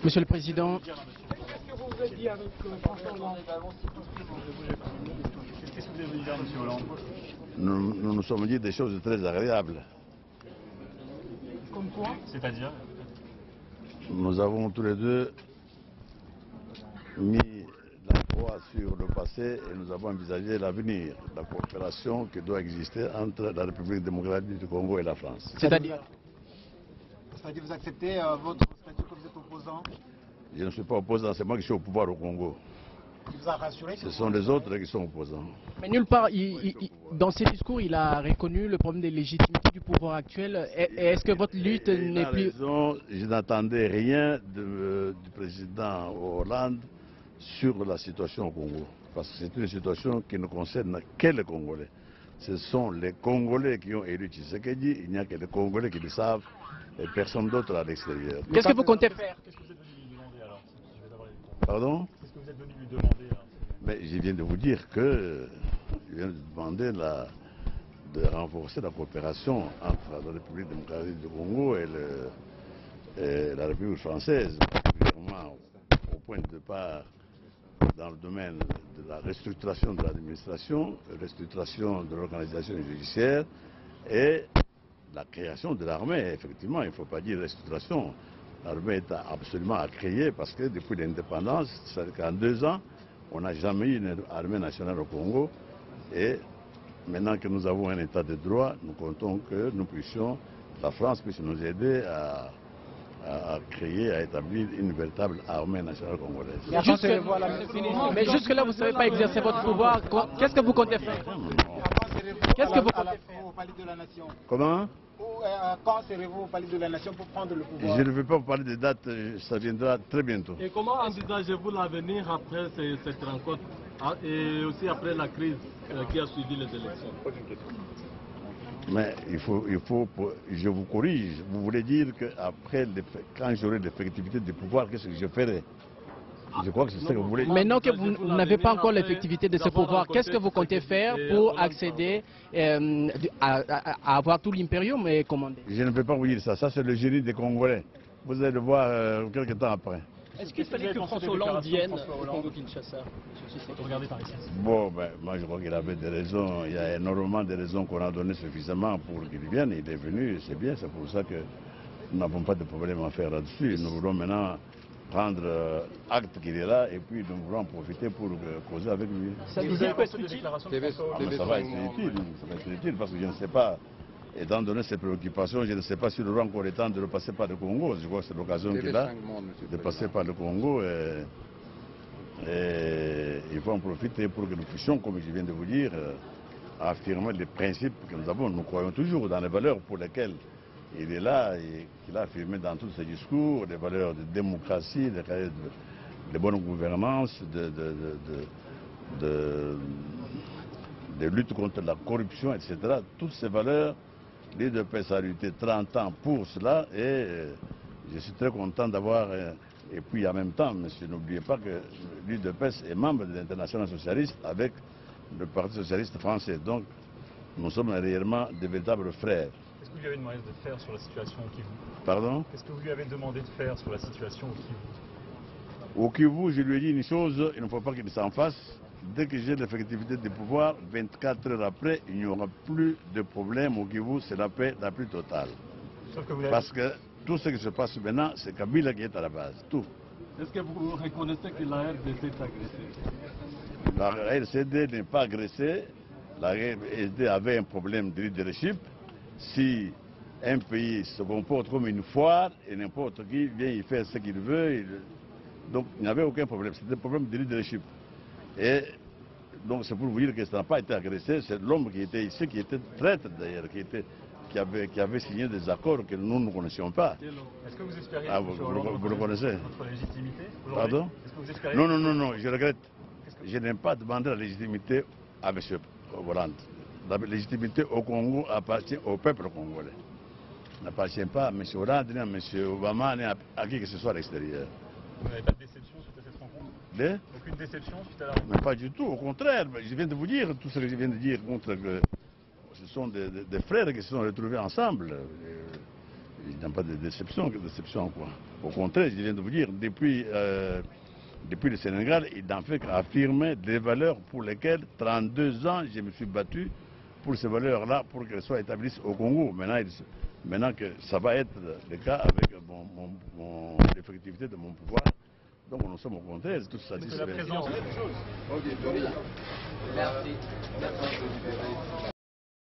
Monsieur le Président, Qu'est-ce que vous vous êtes dit avec François Hollande? Qu'est-ce que vous avez dit, M. Hollande? Nous nous sommes dit des choses très agréables. Comme quoi? C'est-à-dire? Nous avons tous les deux mis la croix sur le passé et nous avons envisagé l'avenir, la coopération qui doit exister entre la République démocratique du Congo et la France. c'est-à-dire C'est-à-dire vous acceptez votre statut comme vous êtes opposant? Je ne suis pas opposant, c'est moi qui suis au pouvoir au Congo. Il vous a rassuré? Ce sont les autres qui sont opposants. mais nulle part, dans ses discours, il a reconnu le problème de légitimité du pouvoir actuel. Est-ce que votre lutte n'est plus... Je n'attendais rien du président Hollande sur la situation au Congo. Parce que c'est une situation qui ne concerne que les Congolais. Ce sont les Congolais qui ont élu Tshisekedi, il n'y a que les Congolais qui le savent et personne d'autre à l'extérieur. Qu'est-ce que vous comptez faire? Qu'est-ce que vous êtes venu lui demander alors? Pardon? Qu'est-ce que vous êtes venu lui demander alors? Mais je viens de vous dire que je viens de demander de renforcer la coopération entre la République démocratique du Congo et la République française, particulièrement au point de départ dans le domaine de la restructuration de l'administration, restructuration de l'organisation judiciaire et la création de l'armée. Effectivement, il ne faut pas dire restructuration. L'armée est absolument à créer parce que depuis l'indépendance, c'est-à-dire qu'en 2 ans, on n'a jamais eu une armée nationale au Congo. Et maintenant que nous avons un état de droit, nous comptons que nous puissions, la France puisse nous aider à créer, à établir une véritable armée nationale congolaise. Mais jusque-là, vous ne savez pas exercer votre pouvoir. Qu'est-ce que vous comptez faire? Qu'est-ce que vous comptez faire au palais de la Nation? Comment? Quand serez-vous au palais de la Nation pour prendre le pouvoir? Je ne vais pas vous parler de date, ça viendra très bientôt. Et comment envisagez-vous l'avenir après cette rencontre et aussi après la crise qui a suivi les élections? Mais je vous corrige, vous voulez dire qu'après, quand j'aurai l'effectivité du pouvoir, qu'est-ce que je ferai? Je crois que c'est ça que vous voulez dire. Maintenant que vous n'avez pas encore l'effectivité de ce pouvoir, qu'est-ce que vous comptez faire pour accéder à avoir tout l'impérium commandé? Je ne peux pas vous dire ça, ça c'est le génie des Congolais. Vous allez le voir quelques temps après. Est-ce qu'il fallait que François Hollande vienne au Congo-Kinshasa? Regardez par ici. Bon, ben, moi je crois qu'il avait des raisons, il y a énormément de raisons qu'on a données suffisamment pour qu'il vienne. Il est venu, c'est bien, c'est pour ça que nous n'avons pas de problème à faire là-dessus. Nous voulons maintenant prendre acte qu'il est là et puis nous voulons en profiter pour causer avec lui. Ça veut dire peut être utile. Ça va être utile parce que je ne sais pas, étant donné ses préoccupations, je ne sais pas s'il aura encore le temps de repasser par le Congo. Je crois que c'est l'occasion qu'il a de passer par le Congo et il faut en profiter pour que nous puissions, comme je viens de vous dire, affirmer les principes que nous avons. Nous croyons toujours dans les valeurs pour lesquelles il est là et qu'il a affirmé dans tous ses discours, des valeurs de démocratie, de bonne gouvernance, de lutte contre la corruption, etc. Toutes ces valeurs, l'UDPS a lutté 30 ans pour cela et je suis très content d'avoir... Et puis en même temps, monsieur, n'oubliez pas que l'UDPS est membre de l'Internationale socialiste avec le Parti socialiste français. Donc nous sommes réellement de véritables frères. Qu'est-ce que vous lui avez demandé de faire sur la situation au Kivu? Pardon? Qu'est-ce que vous lui avez demandé de faire sur la situation au Kivu? Au Kivu, je lui ai dit une chose, il ne faut pas qu'il s'en fasse. Dès que j'ai l'effectivité du pouvoir, 24 heures après, il n'y aura plus de problème au Kivu, c'est la paix la plus totale. Sauf que vous avez... Parce que tout ce qui se passe maintenant, c'est Kabila qui est à la base, tout. Est-ce que vous reconnaissez que la RDC est agressée? La RCD n'est pas agressée, la RCD avait un problème de leadership. Si un pays se comporte comme une foire et n'importe qui vient y faire ce qu'il veut, donc il n'y avait aucun problème, c'était un problème de leadership. Et donc c'est pour vous dire que ça n'a pas été agressé, c'est l'homme qui était ici, qui était traître d'ailleurs, qui avait signé des accords que nous ne connaissions pas. Est-ce que vous espériez vous le connaissez? Votre légitimité? Pardon? Est-ce que vous espériez... Non, je regrette. Je n'ai pas demandé la légitimité à M. Hollande. La légitimité au Congo appartient au peuple congolais. N'appartient pas à M. Hollande, ni à M. Obama, ni à qui que ce soit à l'extérieur. Vous n'avez pas de déception suite à cette rencontre? Aucune déception suite à la rencontre? Mais pas du tout, au contraire. Je viens de vous dire tout ce que je viens de dire contre que ce sont des frères qui se sont retrouvés ensemble. Il n'y a pas de déception. Déception quoi. Au contraire, je viens de vous dire, depuis le Sénégal, il n'en fait qu'affirmer des valeurs pour lesquelles 32 ans je me suis battu pour ces valeurs-là, pour qu'elles soient établies au Congo. Maintenant que ça va être le cas avec l'effectivité de mon pouvoir, donc nous sommes au contraire, tout ça dit. La présence. Merci.